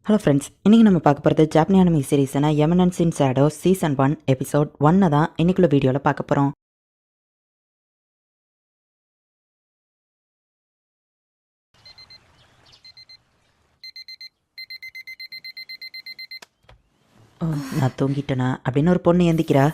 Hello friends, இன்றைக்கி நம்ம பார்க்க போகிறது ஜாப்பனீஸ் அனிமி சீரீஸான எமனன்ஸ் இன் ஷேடோ சீசன் 1 எபிசோட் 1 தான் இன்னைக்குள்ள வீடியோவில் பார்க்க போகிறோம். நான் தூங்கிட்டேனா அப்படின்னு ஒரு பொண்ணு எந்திக்கிறா.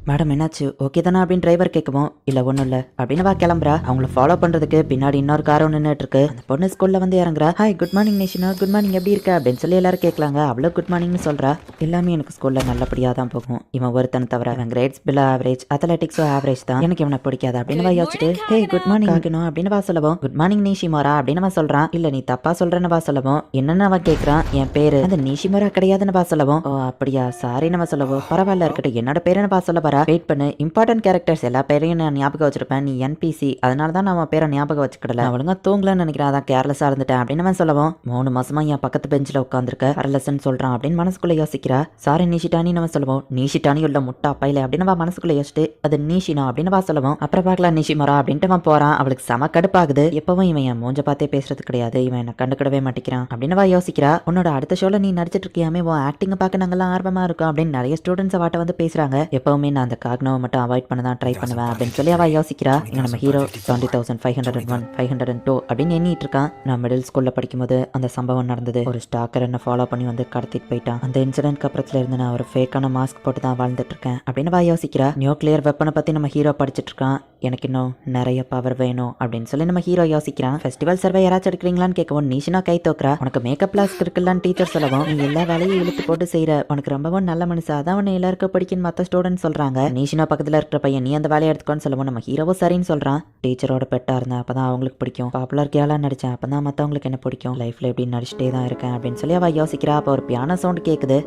மேடம் என்னாச்சு, ஓகே தானே அப்படின்னு டிரைவர் கேட்கவும், இல்லை ஒன்றும் இல்லை அப்படின்னு வா கிளம்புறா. அவங்கள ஃபாலோ பண்ணுறதுக்கு பின்னாடி இன்னொரு காரும் நின்றுட்டு இருக்கு. அந்த பொண்ணு ஸ்கூலில் வந்து இறங்குறா. Hi, good morning Nishina, good morning, எப்படி இருக்க அப்படின்னு சொல்லி எல்லாரும் கேட்கலாங்க. அவ்வளோ குட் மார்னிங்னு சொல்கிறா. எல்லாமே எனக்கு ஸ்கூலில் நல்லபடியாக தான் போகும், இவன் ஒருத்தனை தவிர. அவன் கிரேட்ஸ் பில் ஆவரேஜ், அத்லெட்டிக்ஸோ ஆவரேஜ் தான், எனக்கு இவனை பிடிக்காது அப்படின்னு வா யோசிச்சுட்டு, ஹே குட் மார்னிங் ஆகணும் அப்படின்னு வா சொல்லவும், குட் மார்னிங் நீஷிமோரா அப்படின்னு வா சொல்கிறான். இல்லை நீ தப்பா சொல்கிறேன்னு வா சொல்லவும், என்னன்னு அவன் கேட்குறான். என் பேர் அந்த நீஷிமோரா கிடையாதுன்னு வா சொல்லவும், ஓ அப்படியா சாரின்னு வா சொல்லவும், பரவாயில்ல இருக்கட்டும், என்னோட பேருன்னு வா சொல்ல வரா. வெயிட் பண்ணு, இம்பார்ட்டன்ட் கேரக்டர்ஸ் எல்லா பேரையும் நான் ஞாபகம் வச்சிருப்பேன், நீ என்பிசி, அதனால தான் நான் பேரை ஞாபகம் வச்சுக்கிடல, ஒழுங்கா தூங்கலன்னு நினைக்கிறேன், அதான் கேர்லெஸ்ஸாக இருந்துட்டேன் அப்படின்னு அவன் சொல்லவும், 3 மாசமா என் பக்கத்து பெஞ்சில் உட்காந்துருக்க கேர்லெஸ்ன்னு சொல்கிறான் அப்படின்னு மனசுக்குள்ளே யோசிக்கிறா. சாரி நீஷிட்டானி நம்ம சொல்லுவோம், நீஷிட்டானி உள்ள முட்டா பையில அப்படின்னு அவன் மனசுக்குள்ளே யோசிச்சுட்டு, அது நீஷினா அப்படின்னு வா சொல்லுவோம். அப்புறம் பார்க்கலாம் நீஷிமரா அப்படின்ட்டு அவன் போகிறான். அவளுக்கு செம கடுப்பாகுது. எப்பவும் இவன் என் மூஞ்ச பார்த்தே பேசுறது கிடையாது, இவன் என்ன கண்டுக்கிடவே மாட்டேங்கிறான் அப்படின்னு வா யோசிக்கிறா. உன்னோட அடுத்த ஷோல நீ நடிச்சிட்டு இருக்கியாமே, உன் ஆக்டிங்கை பார்க்க நாங்கெல்லாம் ஆர்வமா இருக்கும் அப்படின்னு நிறைய ஸ்டூடெண்ட்ஸ் வாட்ட வந்து பேசுறாங்க. எப்பவுமே நான் அந்த காக்னோவை மட்டும் அவாய்ட் பண்ண தான் ட்ரை பண்ணுவேன் அப்படின்னு சொல்லி அவ யோசிக்கிறா. இங்க நம்ம ஹீரோ 20,501 502 அப்படின்னு எண்ணிட்டு இருக்கான். நான் மிடில் ஸ்கூல்ல படிக்கும்போது அந்த சம்பவம் நடந்தது. ஒரு ஸ்டாக்கர் என்ன ஃபாலோ பண்ணி வந்து கடத்திட்டு போயிட்டான். அந்த இன்சிடென்ட்க்கு அப்புறத்துல இருந்து நான் ஒரு ஃபேக்கான மாஸ்க் போட்டு தான் வாழ்ந்துட்டு இருக்கேன் அப்படின்னு அவ யோசிக்கிறா. நியூக்ளியர் வெப்பனை பத்தி நம்ம ஹீரோ படிச்சிட்டு இருக்கான். எனக்கு இன்னும் நிறைய பவர் வேணும் அப்படின்னு சொல்லி நம்ம ஹீரோ யோசிக்கிறான். ஃபெஸ்டிவல் சர்வே யாராச்சும் எடுக்கிறீங்களான்னு கேட்கவும் நீஷினா கை தோக்குறா. உனக்கு மேக்கப் கிளாஸ் இருக்குல்லான்னு டீச்சர் சொல்லவும், நீ எல்லா வேலையும் இழுத்து போட்டு செய்யற, உனக்கு ரொம்பவும் நல்ல மனுஷா அதான் உன்னை எல்லாருக்கும் படிக்கும் மற்ற ஸ்டூடெண்ட் சொல்றாங்க. நீஷினா பக்கத்துல இருக்கிற பையன் நீ அந்த வேலையை எடுத்துக்கோன்னு சொல்லவும் நம்ம ஹீரோவும் சரின்னு சொல்றான். டீச்சரோட பெட்டா இருந்தேன், அப்பதான் அவங்களுக்கு பிடிக்கும். பாப்புலர் கேலா நடிச்சேன், அப்பதான் மற்றவங்களுக்கு என்ன பிடிக்கும். லைஃப்ல எப்படி நடிச்சுட்டே தான் இருக்கேன் அப்படின்னு சொல்லி அவ யோசிக்கிறா. அப்போ ஒரு பியானோ சவுண்ட் கேட்குது.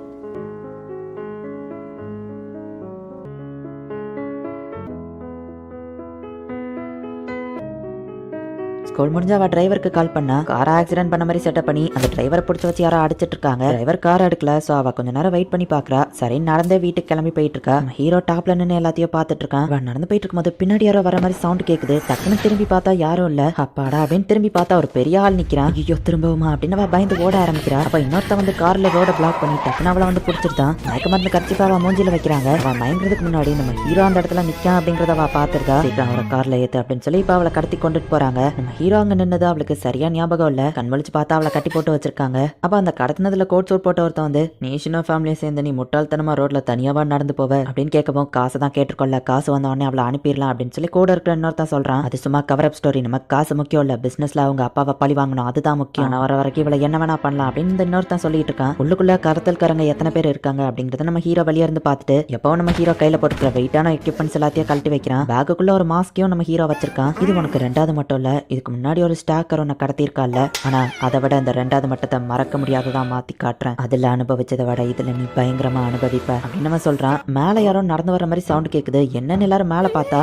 ஸ்கூல் முடிஞ்ச அவ டிரைவருக்கு கால் பண்ணா. கார் ஆக்சிடென்ட் பண்ண மாதிரி செட்டப் பண்ணி அந்த டிரைவரை பிடிச்சி வச்சு யாரோ அடிச்சிட்டு இருக்காங்க. டிரைவர் கார் எடுக்கல. சோ அவ கொஞ்ச நேரம் வெயிட் பண்ணி பாக்குறா. சரி நடந்தே வீட்டுக்கு கிளம்பி போயிட்டு இருக்கா. ஹீரோ டாப்ல நின்று எல்லாத்தையும் பாத்துட்டு இருக்கான். அவன் நடந்து போயிட்டு இருக்கும்போது பின்னாடி யாரோ வர மாதிரி சவுண்ட் கேக்குது. டக்குன்னு திரும்பி பார்த்தா யாரும் இல்ல. அப்பாடா அப்படின்னு திரும்பி பார்த்தா ஒரு பெரிய ஆள் நிக்கிறான். ஐயோ திரும்பவுமா அப்படின்னு அவ பயந்து ஓட ஆரம்பிக்கிறா. அப்ப இன்னொருத்த வந்து கார்ல ரோட பிளாக் பண்ணி டக்குன்னு அவளை வந்து பிடிச்சிருந்தான். மயக்க மருந்து கட்சிப்பா அவ மூஞ்சில வைக்கிறாங்க. அவ மயங்கிறதுக்கு முன்னாடி நம்ம ஹீரோ அந்த இடத்துல நிக்கான் அப்படிங்கறத அவ பாத்துருக்கா. சீக்கிரம் அவரை கார்ல ஏத்து அப்படின்னு சொல்லி இப்ப அவளை கடத்தி கொண்டுட்டு போறாங்க. நம்ம ஹீரோ அங்க நின்னது அவளுக்கு சரியா ஞாபகம் இல்ல. கண்வழிச்சு பார்த்தா அவளை கட்டி போட்டு வச்சிருக்காங்க. அப்ப அந்த கடத்தினதுல கோட் சூட் போட்ட ஒருத்தன் வந்து, நீஷினோ ஃபேமிலியை சேர்ந்து நீ முட்டாள்தனமா ரோட்ல தனியாவா நடந்து போவ அப்படின்னு கேட்கவும், காசு தான் கேட்டுக்கொள்ள, காசு வந்த உடனே அவளை அனுப்பிடலாம் அப்படின்னு சொல்லி கூட இருக்கிற இன்னொருத்தான் சொல்றான். அது சும்மா கவர் அப் ஸ்டோரி, நமக்கு காசு முக்கியம் இல்ல, பிசினஸ்ல அவங்க அப்பாவை பழி வாங்கணும் அதுதான் முக்கியம், நான் வர வரைக்கும் இவளை என்ன வேணா பண்ணலாம் அப்படின்னு இந்த இன்னொருத்தான் சொல்லிட்டு இருக்கான். உள்ளுக்குள்ள கரத்தல்காரங்க எத்தனை பேர் இருக்காங்க அப்படிங்கறத நம்ம ஹீரோ வெளியே இருந்து பார்த்துட்டு, எப்போ நம்ம ஹீரோ கையில போட்டுக்கிற வெயிட்டான எக்யூப்மெண்ட்ஸ் எல்லாத்தையும் கழட்டி வைக்கிறான். பேக்குள்ள ஒரு மாஸ்கையும் நம்ம ஹீரோ வச்சிருக்கான். இது உனக்கு 2வது மட்டும் இல்ல, இதுக்கு முன்னாடி ஒரு ஸ்டாக்கர் உன்னை கடத்திருக்கால, ஆனா அதை விட இந்த 2வது மட்டத்தை மறக்க முடியாததான் மாத்தி காட்டுறேன், அதுல அனுபவிச்சதை விட இதுல நீ பயங்கரமா அனுபவிப்ப அப்படின்னு நம்ம சொல்றான். மேல யாரோ நடந்து வர மாதிரி சவுண்ட் கேக்குது. என்னன்னு எல்லாரும் மேல பார்த்தா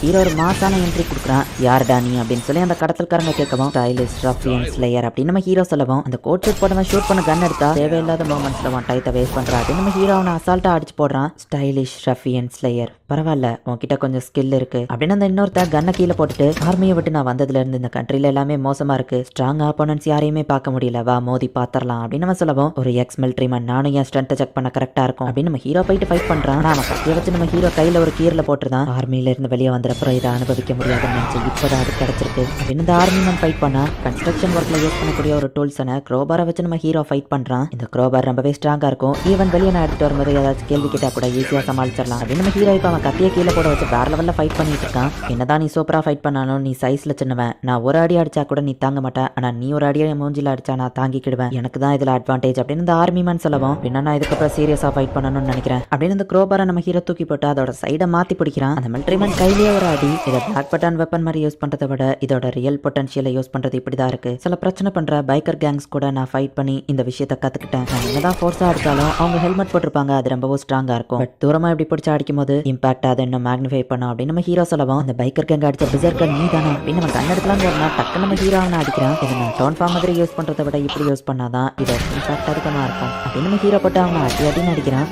ஹீரோ ஒரு மாசான என்ட்ரி கொடுக்குறான். யார்டா நீ அப்படின்னு சொல்லி அந்த கடத்தல்காரங்க கேட்கவும், ஸ்டைலிஷ் ரஃபியன் ஸ்லேயர் அப்படின்னு நம்ம ஹீரோ சொல்லவும், அந்த கோட் ஷூட் போட்டவன் ஷூட் பண்ண கன் எடுத்தா தேவையில்லாத மூமெண்ட்ஸ்ல அவன் டைத்தை வேஸ்ட் பண்றா அப்படின்னு நம்ம ஹீரோ அவனை அசால்ட்டா அடிச்சு போடுறான். ஸ்டைலிஷ் ரஃபியன் ஸ்லேயர், பரவாயில்ல உன்கிட்ட கொஞ்சம் ஸ்கில் இருக்கு அப்படின்னு அந்த இன்னொருத்த கன்னை கீழே போட்டுட்டு, ஆர்மியை விட்டு நான் வந்ததுல இருந்து இந்த கண்ட்ரில எல்லாமே மோசமா இருக்கு, ஸ்ட்ராங் ஆப்போனன்ட்ஸ் யாரையுமே பார்க்க முடியல, வா மோதி பாத்திரலாம் அப்படின்னு நம்ம சொல்லவும், ஒரு எக்ஸ் மிலிட்ரி மேன், நானும் என் ஸ்ட்ரென்த்தை செக் பண்ண கரெக்டா இருக்கும் அப்படின்னு நம்ம ஹீரோ போயிட்டு ஃபைட் பண்றான். அவன் கத்திய வச்சு நம்ம ஹீரோ கையில ஒரு கீரல போட்டுருந்தான். ஆர்மியில இருந்து வெளியே வந்த அப்புறம் இதை அனுபவிக்க முடியாதுன்னு நினைச்சு இப்போதான் அது கிடைச்சிருக்கு அப்படின்னு இந்த ஆர்மி மேன் ஃபைட் பண்ணா. கன்ஸ்ட்ரக்ஷன் ஒர்க்ல யூஸ் பண்ணக்கூடிய ஒரு டூல்ஸான க்ரோபாரை வச்சு நம்ம ஹீரோ ஃபைட் பண்றான். இந்த க்ரோபார் ரொம்பவே ஸ்ட்ராங்கா இருக்கும். ஈவன் வெளியே நான் எடுத்துட்டு வரும்போது ஏதாச்சும் கேள்வி கேட்டா கூட ஈஸியா சமாளிச்சிடலாம் அப்படின்னு நம்ம ஹீரோ இப்ப அவன் கத்திய கீழே போட வச்சு வேற லெவல்ல ஃபைட் பண்ணிட்டு இருக்கான். என்னதான் நீ சூப்பரா ஃபைட் பண்ணாலும் நீ சைஸ்ல சின்னவன், நான் ஒரு அடி அடிச்சா கூட நீ தாங்க மாட்டேன், ஆனா நீ ஒரு அடியா என் மூஞ்சில அடிச்சா நான் தாங்கிக்கிடுவேன், எனக்கு தான் இதுல அட்வான்டேஜ் அப்படின்னு இந்த ஆர்மி மேன் சொல்லவும், பின்ன நான் இதுக்கப்புறம் சீரியஸா ஃபைட் பண்ணணும்னு நினைக்கிறேன் அப்படின்னு இந்த க்ரோபாரை நம்ம ஹீரோ தூக்கி போட்டு அதோட சைடை மாத்தி பிடிக்கிறான். அந்த மிலிட்ரி மேன் கையிலேயே ஒரு பயங்கர அடி. இதை பிளாக் பட்டன் வெப்பன் மாதிரி யூஸ் பண்றதை விட இதோட ரியல் பொட்டன்ஷியலை யூஸ் பண்றது இப்படிதான் இருக்கு. சில பிரச்சனை பண்ற பைக்கர் கேங்ஸ் கூட நான் ஃபைட் பண்ணி இந்த விஷயத்தை கத்துக்கிட்டேன். நான் என்னதான் ஃபோர்ஸா அடிச்சாலும் அவங்க ஹெல்மெட் போட்டிருப்பாங்க, அது ரொம்பவும் ஸ்ட்ராங்கா இருக்கும். பட் தூரமா இப்படி பிடிச்சி அடிக்கும் போது இம்பாக்ட் அதை இன்னும் மேக்னிஃபை பண்ணும் அப்படின்னு நம்ம ஹீரோ சொல்லவும், அந்த பைக்கர் கேங் அடிச்ச பிசர்கர் நீ தானா அப்படின்னு நம்ம கண்ணெடுக்கலாம் போறோம்னா டக்கு நம்ம ஹீரோ அவனை அடிக்கிறான். இதை நான் டோன் ஃபார்ம் மாதிரி யூஸ் பண்றதை விட இப்படி யூஸ் பண்ணாதான் இதோட இம்பாக்ட் அதிகமா இருக்கும் அப்படின்னு நம்ம ஹீரோ போட்டு அவனை அடி அடின்னு அடிக்கிறான்.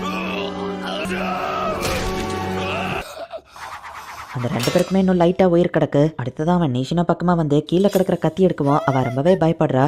அந்த 2 பேருக்குமே இன்னும் லைட்டா உயிர் கிடக்கு. அடுத்ததான் அவன் நீஷினோ பக்கமா வந்து கீழே கிடக்கிற கத்தி எடுக்குவோம். அவ ரொம்பவே பயப்படுறா.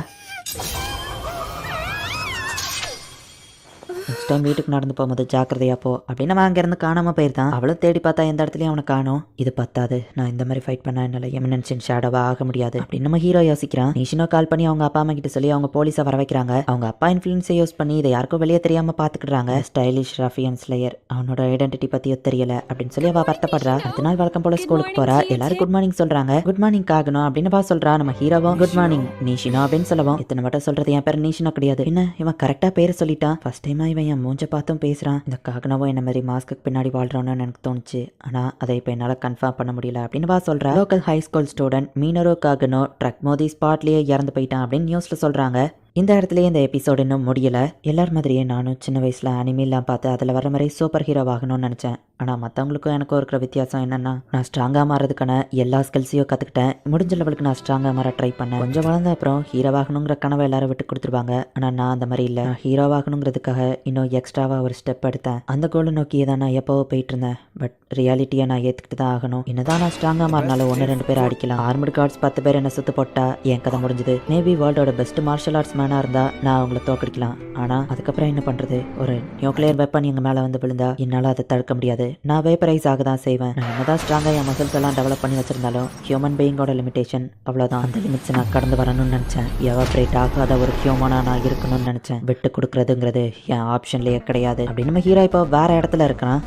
நெக்ஸ்ட் டைம் வீட்டுக்கு நடந்து போகும்போது ஜாக்கிரதையா போ அப்படின்னு அவன் அங்கேருந்து காணாமல் போயிருந்தான். அவளும் தேடி பார்த்தா எந்த இடத்துலையும் அவனை காணும். இது பத்தாது, நான் இந்த மாதிரி ஃபைட் பண்ண என்னால் எமினன்ஷன் ஷேடோவாக ஆக முடியாது அப்படின்னு நம்ம ஹீரோ யோசிக்கிறான். நீஷினோ கால் பண்ணி அவங்க அப்பா அம்மா கிட்ட சொல்லி அவங்க போலீஸை வர வைக்கிறாங்க. அவங்க அப்பா இன்ஃப்ளூயன்ஸை யூஸ் பண்ணி இதை யாருக்கும் வெளியே தெரியாமல் பார்த்துக்கிடுறாங்க. ஸ்டைலிஷ் ரஃபியன் ஸ்லேயர் அவனோட ஐடென்டிட்டி பற்றியும் தெரியல அப்படின்னு சொல்லி அவள் வருத்தப்படுறா. அடுத்த நாள் வழக்கம் போல ஸ்கூலுக்கு போறா. எல்லாரும் குட் மார்னிங் சொல்றாங்க. குட் மார்னிங் ஆகணும் அப்படின்னு பா சொல்றா. நம்ம ஹீரோவும் குட் மார்னிங் நீஷினோ அப்படின்னு சொல்லவும், இத்தனை மட்டும் சொல்றது என் பேர் நீஷினோ கிடையாது. என்ன இவன் கரெக்டா பேர் சொல்லிட்டான். ஃபர்ஸ்ட் டைமா இவன் என் மூஞ்ச பார்த்தும் பேசுறான். இந்த காகனவும் என்ன மாதிரி மாஸ்க்கு பின்னாடி வாழ்றான்னு எனக்கு தோணுச்சு. ஆனா அதை இப்ப என்னால கன்ஃபார்ம் பண்ண முடியல அப்படின்னு வா சொல்றா. லோக்கல் ஹை ஸ்கூல் ஸ்டூடெண்ட் மீனரோ காகனோ ட்ரக் மோதி ஸ்பாட்லயே இறந்து போயிட்டான் அப்படின்னு நியூஸ்ல சொல்றாங்க. இந்த இடத்துலயே இந்த எபிசோடு இன்னும் முடியல. எல்லார் மாதிரியே நானும் சின்ன வயசுல அனிமேலாம் பார்த்து அதில் வர மாதிரி சூப்பர் ஹீரோ ஆகணும்னு நினச்சேன். ஆனால் மற்றவங்களுக்கும் எனக்கும் இருக்கிற வித்தியாசம் என்னன்னா, நான் ஸ்ட்ராங்காக மாறதுக்கான எல்லா ஸ்கில்ஸையும் கற்றுக்கிட்டேன். முடிஞ்ச லெவலுக்கு நான் ஸ்ட்ராங்காக மாற ட்ரை பண்ணேன். கொஞ்சம் வளர்ந்த அப்புறம் ஹீரோவாகணுங்கிற கனவை எல்லாரும் விட்டு கொடுத்துருவாங்க. ஆனால் நான் அந்த மாதிரி இல்லை. நான் ஹீரோவாகணுங்கிறதுக்காக இன்னும் எக்ஸ்ட்ராவாக ஒரு ஸ்டெப் எடுத்தேன். அந்த கோலை நோக்கியே தான் நான் எப்போவோ போயிட்டு இருந்தேன். பட் ரியாலிட்டியை நான் ஏற்றுக்கிட்டு தான் ஆகணும். என்னதான் நான் ஸ்ட்ராங்காக மாறினாலும் 1-2 பேர் அடிக்கலாம். ஆர்மட் கார்ட்ஸ் 10 பேர் என்ன சுத்து போட்டா என் கதை முடிஞ்சுது. மேபி வேர்ல்டோட பெஸ்ட் மார்ஷல் ஆர்ட்ஸ் மேனா இருந்தா நான் அவங்கள தோக்கடிக்கலாம். ஆனா அதுக்கப்புறம் என்ன பண்றது? ஒரு நியூக்ளியர் வெப்பன் எங்க மேல வந்து விழுந்தா என்னால அதை தடுக்க முடியாது. நான் வேப்பரைஸ் ஆக தான் செய்வேன். நான் என்னதான் ஸ்ட்ராங்கா என் மசில்ஸ் எல்லாம் டெவலப் பண்ணி வச்சிருந்தாலும் ஹியூமன் பீயிங்கோட லிமிடேஷன் அவ்வளவுதான். அந்த லிமிட்ஸ் நான் கடந்து வரணும்னு நினைச்சேன். எவாப்ரேட் ஆகாத ஒரு ஹியூமனா நான் இருக்கணும்னு நினைச்சேன். விட்டு கொடுக்கறதுங்கிறது என் ஆப்ஷன்லயே கிடையாது அப்படின்னு நம்ம ஹீரோ இப்போ வேற இடத்துல இருக்கான்.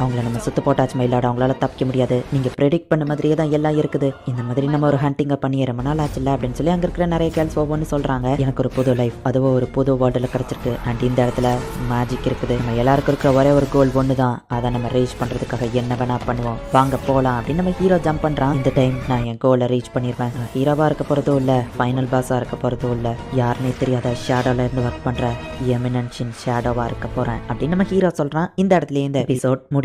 அவங்கள நம்ம சுத்து போட்டாச்சு மயிலாட, அவங்களால தப்பிக்க முடியாது. நீங்க ப்ரெடிக்ட் பண்ண மாதிரியே தான் எல்லாம் இருக்குது. இந்த மாதிரி நம்ம ஒரு ஹண்டிங்கை பண்ணி ரொம்ப நாள் ஆச்சுல்ல அப்படின்னு சொல்லி அங்க இருக்கிற நிறைய கேர்ள்ஸ் ஒவ்வொன்று சொல்றாங்க. எனக்கு ஒரு புது லைஃப், அதுவும் ஒரு புது வேர்ல்டுல கிடைச்சிருக்கு. அண்ட் இந்த இடத்துல மேஜிக் இருக்குது. நம்ம எல்லாருக்கும் இருக்கிற ஒரே ஒரு கோல் ஒன்று தான். அதை நம்ம ரீச் பண்றதுக்காக என்ன வேணா பண்ணுவோம், வாங்க போலாம் அப்படின்னு நம்ம ஹீரோ ஜம்ப் பண்றான். இந்த டைம் நான் என் கோலை ரீச் பண்ணிடுவேன். நான் ஹீரோவா இருக்க போறதும் இல்ல, ஃபைனல் பாஸா இருக்க போறதும் இல்ல, யாருன்னே தெரியாத ஷேடோல இருந்து ஒர்க் பண்ற எமினன்ஷன் ஷேடோவா இருக்க போறேன் அப்படின்னு நம்ம ஹீரோ சொல்றான். இந்த இடத்துல இந்த எபிசோட் முடியுது.